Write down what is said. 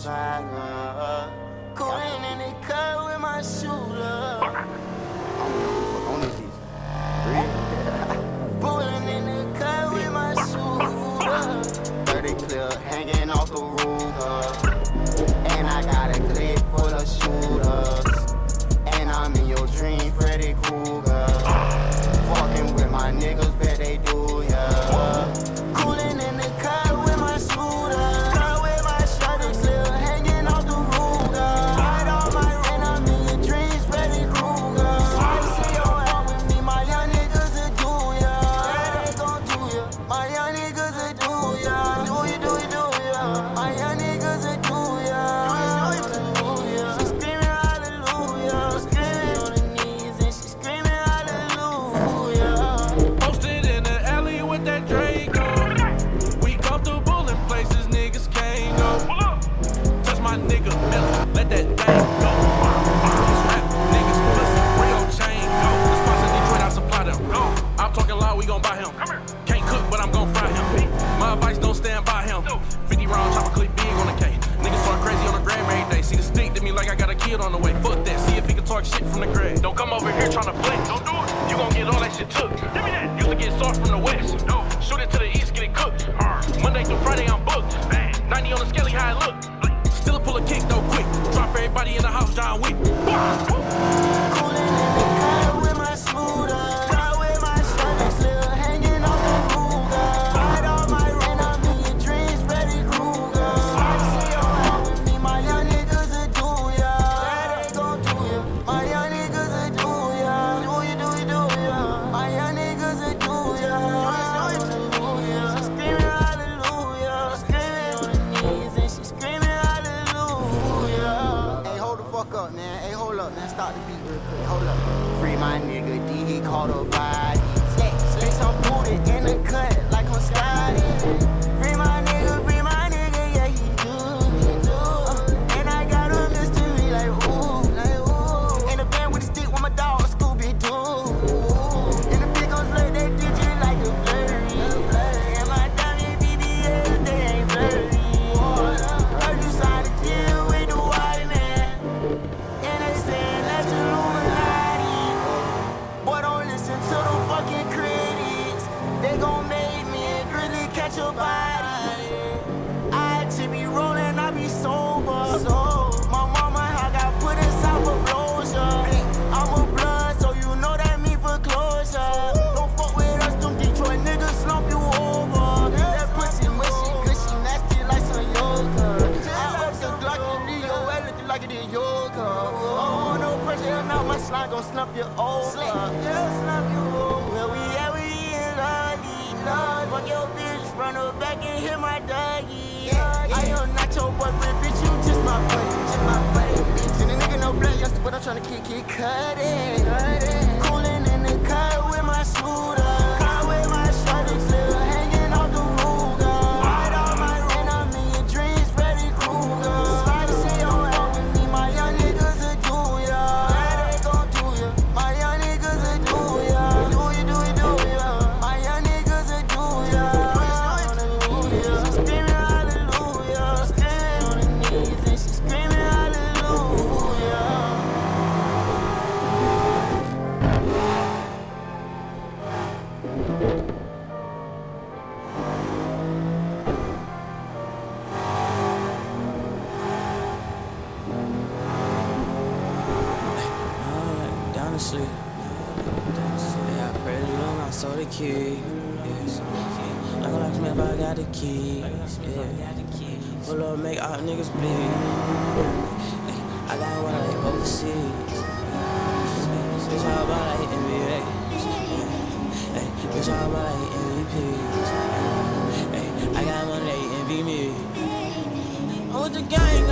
outside. Cooling in the car with my shooter. I don't know who the fuck on this beat. Pulling in the car with my shooter. 30 clip hanging off the roof. And I got a clip full of shooters. And I'm in your dream, Freddy Krueger. Walking with my niggas, bet they do, yeah. Cooling in the car with my shooter. Car with my shooter, still hanging off the roof. Ride on my rent, I'm in your dreams, Freddy Krueger. I see your out with me, my young niggas will do, yeah. They gon' do ya, my young niggas will do, yeah. Do ya, my young niggas will do, yeah. She screaming hallelujah, screaming on her knees and she screaming hallelujah. Posted in the alley with that Draco. We comfortable in places niggas can't go. Touch my nigga Miller, let that thing go. These rap niggas pussy, real chain go. The spots in Detroit, I supply them. I'm talking loud, we gon' buy him. Can't cook, but I'm gon' fry him. My advice, don't stand by him. 50 round chopper clip big on the K. Niggas talk crazy on the gram every day. See the stick to me like I got a kid on the way. Fuck that, see if he can talk shit from the grave. Don't come over here tryna play. Don't do it. You gon' get all that shit took. Give me that. Used to get sauce from the west. No. Shoot it to the east, get it cooked. Monday through Friday, I'm booked. 90 on the skelly, how it look. Still pull a kick though quick. Drop everybody in the house, John Wick. Cooling in the car with my shooter. Car with my shooter, still hanging off the roof. Ride on my rent, I'm in your dreams, Freddy Krueger. I see your out with me, my young niggas will do ya. Yeah, they gon' do ya, my young niggas will do ya. Do ya, my young niggas will do ya. She screaming hallelujah, screaming on her knees and she screaming hallelujah. Hey, hold the fuck up, man. Hey, hold up, man. Stop the beat real quick. Hold up. Free my nigga D, he caught a body. Bitch, I'm booted in the cut like I'm Scotty. Free my nigga, yeah, he do. And I got a mystery like ooh. In the van with the stick with my dog, Scooby-Doo. In the big old blur, they digit like a blurry. And my diamond BBS, they ain't blurry. Heard you signed a deal with the white man. And they saying that's Illuminati. Boy, don't listen to them fucking critics. They gon' make me and Grizzly catch a body. I should be rolling, I be sober. So, my mama, I got put inside for closure. I'm a blood, so you know that mean for closure. Don't fuck with us, them Detroit niggas slump you over. That pussy mushy, gushy, nasty like some yoga. I up the Glock and leave your ass looking like it is yoga. I don't want no pressure, now my slime gon' slump you over. Yeah, slump you over. Where we at, we in love. Fuck your bitch, run her back and hit my doggy. I am not your boyfriend, bitch, you just my buddy. And the nigga no black, yes, but I'm tryna kick it, cut it. Cooling in the car with my shooter. Car with my shooter, still hanging off the roof. Ride on my rent, I'm in your dreams, Freddy Krueger. I see your out with me, my young niggas will do ya. Yeah, they gon' do ya, my young niggas will do ya. Do ya, my young niggas will do ya. Hallelujah, she screaming hallelujah, screaming on her knees and she screaming hallelujah. Down to sleep. Yeah, I prayed along, I saw the key. Yeah, like a locksmith, I got the key. Yeah, pull up, make all niggas bleed. I got one like overseas. Bitch, how about like NBA? Bitch, how about like MVPs? I got one, they envy me. I'm with the gang.